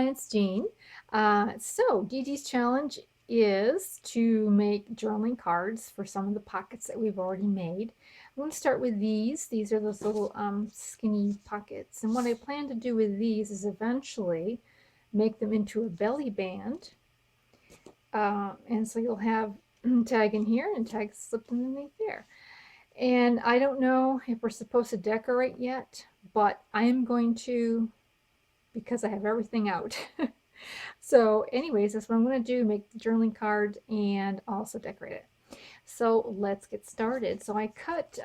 everyone, it's Jean. So Dee Dee's challenge is to make journaling cards for some of the pockets that we've already made. I'm going to start with these. These are those little skinny pockets. And what I plan to do with these is eventually make them into a belly band. And so you'll have tag in here and tag slipped underneath there. And I don't know if we're supposed to decorate yet, but I am going to, because I have everything out. So anyways, that's what I'm going to do, make the journaling card and also decorate it. So let's get started. So I cut,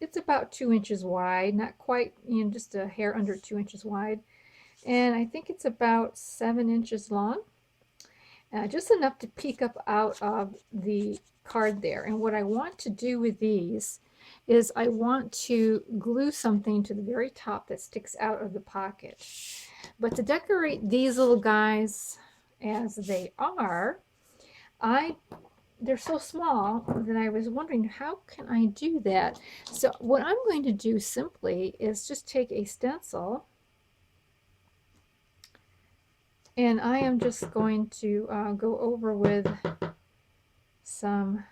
it's about 2 inches wide, not quite, just a hair under 2 inches wide. And I think it's about 7 inches long, just enough to peek up out of the card there. And what I want to do with these is I want to glue something to the very top that sticks out of the pocket. But to decorate these little guys as they are, they're so small that I was wondering, how can I do that? So what I'm going to do simply is just take a stencil, and I am just going to go over with some,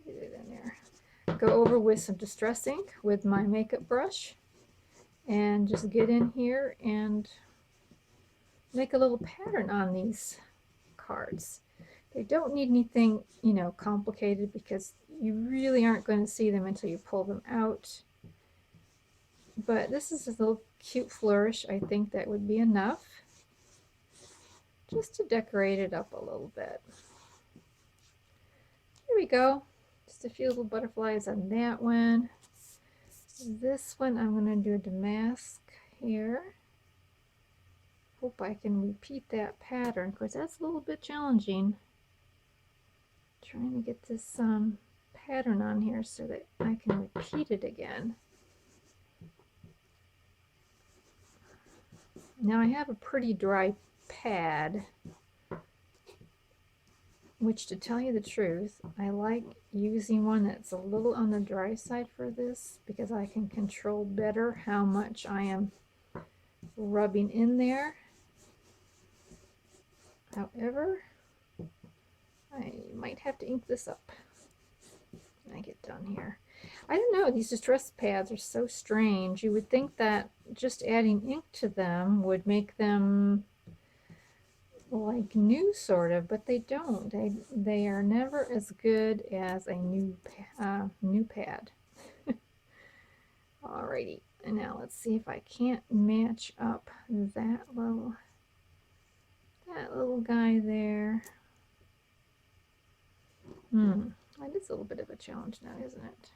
get it in there, go over with some Distress ink with my makeup brush, and just get in here and make a little pattern on these cards. They don't need anything, complicated, because you really aren't going to see them until you pull them out. But this is a little cute flourish. I think that would be enough just to decorate it up a little bit. Here we go. Just a few little butterflies on that one. This one I'm going to do a damask here. Hope I can repeat that pattern, because that's a little bit challenging. Trying to get this pattern on here so that I can repeat it again. Now I have a pretty dry pad, which, to tell you the truth, I like using one that's a little on the dry side for this, because I can control better how much I am rubbing in there. However, I might have to ink this up when I get done here. I don't know, these distress pads are so strange. You would think that just adding ink to them would make them like new, sort of, but they don't. They are never as good as a new pad. Alrighty, and now let's see if I can't match up that little guy there. That is a little bit of a challenge now, isn't it?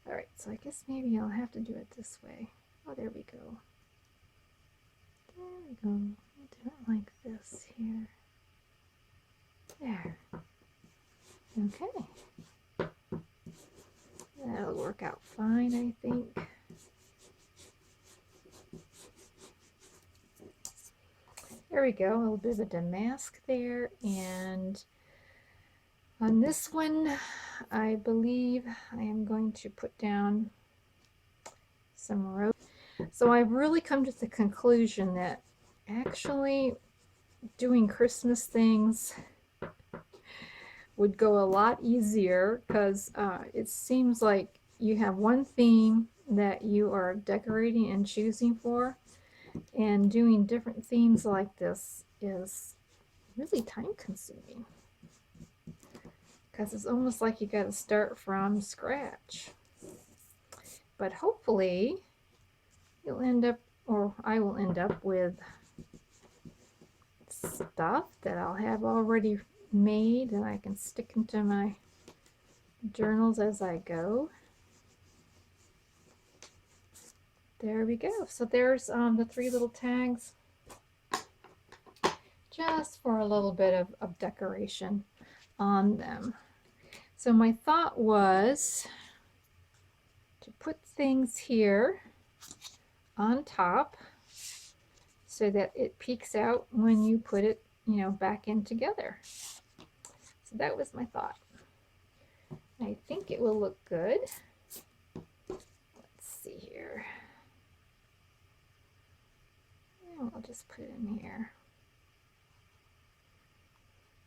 Alright, so I guess maybe I'll have to do it this way. Oh, there we go. There we go. I'll do it like this here. There. Okay. That'll work out fine, I think. There we go. A little bit of a damask there, and on this one, I believe I am going to put down some rose. So I've really come to the conclusion that actually doing Christmas things would go a lot easier, because it seems like you have one theme that you are decorating and choosing for, and doing different themes like this is really time consuming, because it's almost like you got to start from scratch. But hopefully you'll end up, or I will end up, with stuff that I'll have already made and I can stick into my journals as I go. There we go. So there's the 3 little tags, just for a little bit of decoration on them. So my thought was to put things here on top so that it peeks out when you put it, back in together. So that was my thought. I think it will look good. Let's see here. I'll just put it in here.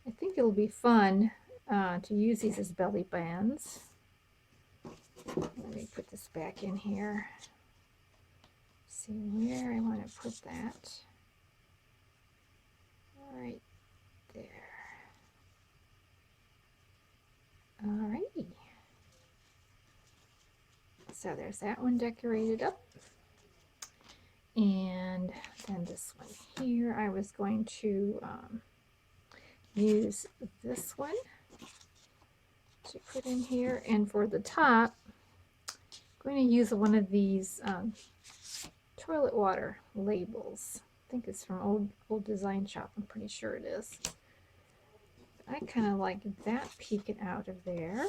I think it'll be fun to use these as belly bands. Let me put this back in here. See where I want to put that. Right there. Alrighty. So there's that one decorated up. And then this one here, I was going to use this one to put in here. And for the top, I'm going to use one of these toilet water labels. I think it's from Old Design Shop. I'm pretty sure it is. I kind of like that peeking out of there.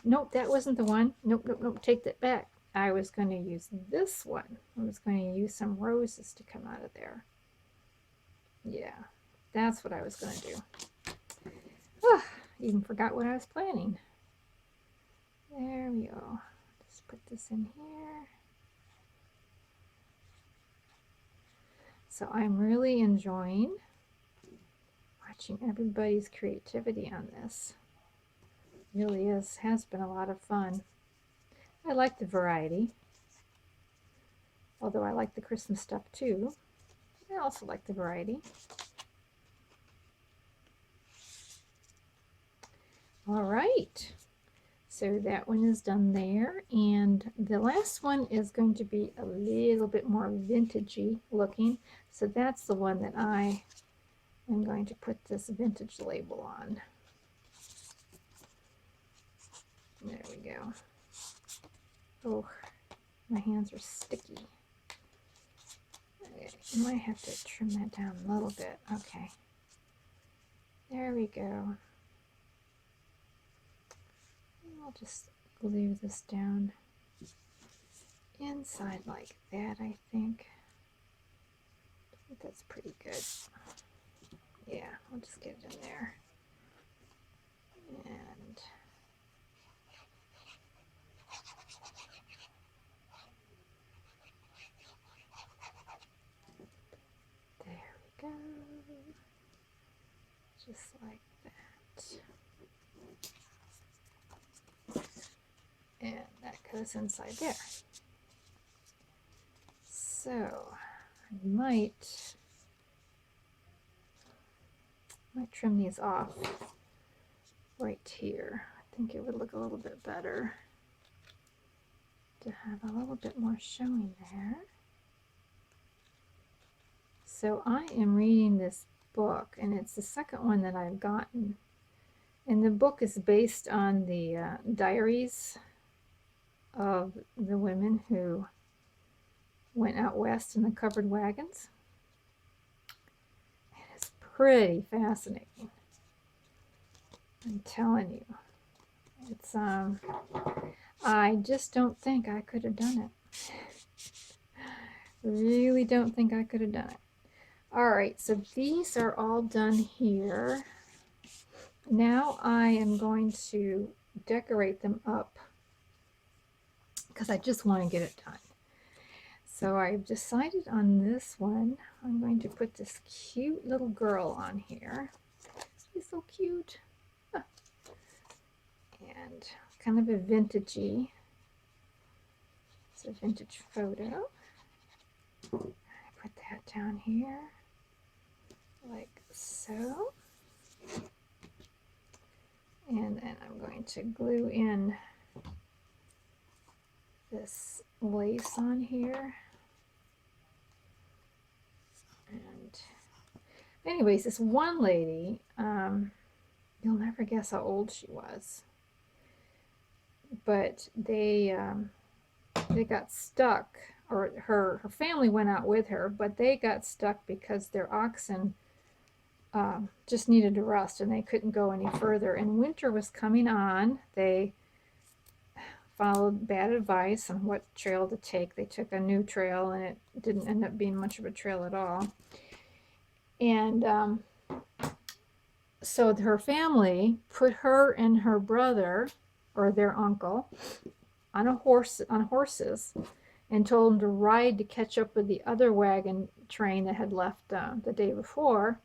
Nope, that wasn't the one. Nope, nope, nope. Take that back. I was going to use this one. I was going to use some roses to come out of there. Yeah, that's what I was going to do. Oh, even forgot what I was planning. There we go. Just put this in here. So I'm really enjoying watching everybody's creativity on this. It really has been a lot of fun. I like the variety, although I like the Christmas stuff too. I also like the variety. All right, so that one is done there, and the last one is going to be a little bit more vintagey looking, so that's the one that I am going to put this vintage label on. There we go. Oh, my hands are sticky. Okay, I might have to trim that down a little bit. Okay, there we go. I'll just glue this down inside like that, I think. That's pretty good. Yeah, I'll just get it in there. And there we go. Just like that. And that goes inside there. So I might trim these off right here. I think it would look a little bit better to have a little bit more showing there. So I am reading this book, and it's the second one that I've gotten. And the book is based on the diaries of the women who went out west in the covered wagons. And it's pretty fascinating. I'm telling you. It's I just don't think I could have done it. Really don't think I could have done it. All right, so these are all done here. Now I am going to decorate them up because I just want to get it done. So I've decided on this one. I'm going to put this cute little girl on here. She's so cute. Huh. And kind of a vintagey. It's a vintage photo. I put that down here like so. And then I'm going to glue in this lace on here. And anyways, this one lady, you'll never guess how old she was. But they got stuck, or her family went out with her, but they got stuck because their oxen just needed to rest and they couldn't go any further. And winter was coming on. They followed bad advice on what trail to take. They took a new trail, and it didn't end up being much of a trail at all. And so her family put her and her brother, or their uncle, on horses, and told him to ride to catch up with the other wagon train that had left the day before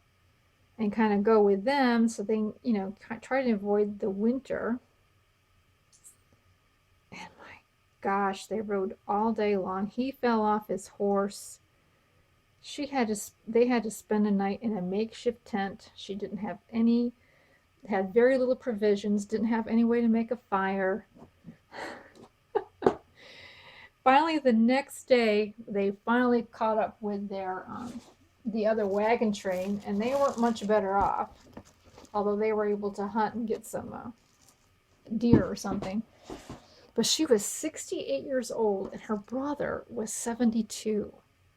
and kind of go with them so they, try to avoid the winter. And my gosh, they rode all day long. He fell off his horse. They had to spend a night in a makeshift tent. She didn't have any, had very little provisions, didn't have any way to make a fire. Finally, the next day, they finally caught up with the other wagon train, and they weren't much better off, although they were able to hunt and get some deer or something. But she was 68 years old, and her brother was 72,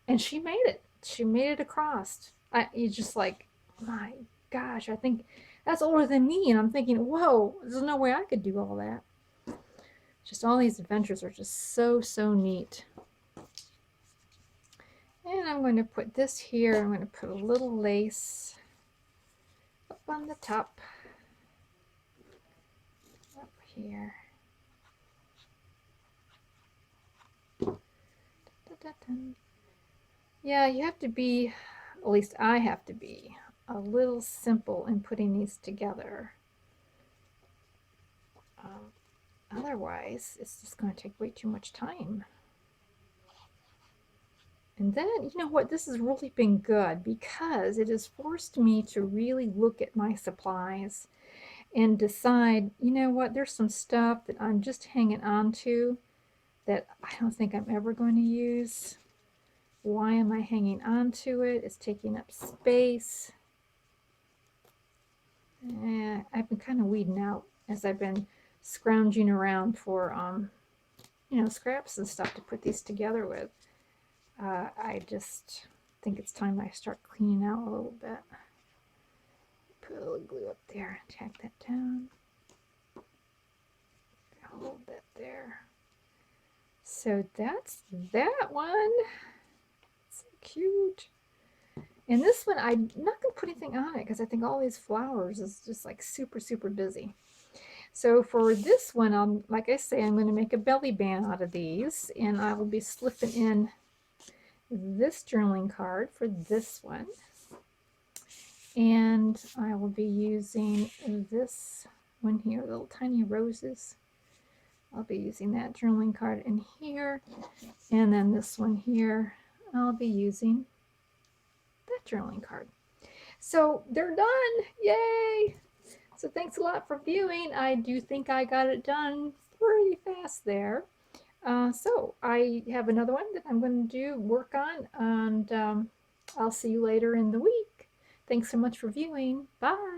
and she made it. She made it across. You just like, my gosh, I think that's older than me, and I'm thinking, whoa, there's no way I could do all that. Just all these adventures are just so, so neat. And I'm going to put this here. I'm going to put a little lace up on the top. Up here. Yeah, you have to be, at least I have to be, a little simple in putting these together. Otherwise, it's just going to take way too much time. And then, you know what, this has really been good because it has forced me to really look at my supplies and decide, you know what, there's some stuff that I'm just hanging on to that I don't think I'm ever going to use. Why am I hanging on to it? It's taking up space. I've been kind of weeding out as I've been scrounging around for, scraps and stuff to put these together with. I just think it's time I start cleaning out a little bit. Put a little glue up there, tack that down. A little bit there. So that's that one. So cute. And this one, I'm not going to put anything on it because I think all these flowers is just like super, super busy. So for this one, like I say, I'm going to make a belly band out of these, and I will be slipping in this journaling card for this one. And I will be using this one here, little tiny roses. I'll be using that journaling card in here. And then this one here, I'll be using that journaling card. So they're done. Yay! So thanks a lot for viewing. I do think I got it done pretty fast there. So I have another one that I'm going to work on, and I'll see you later in the week. Thanks so much for viewing. Bye.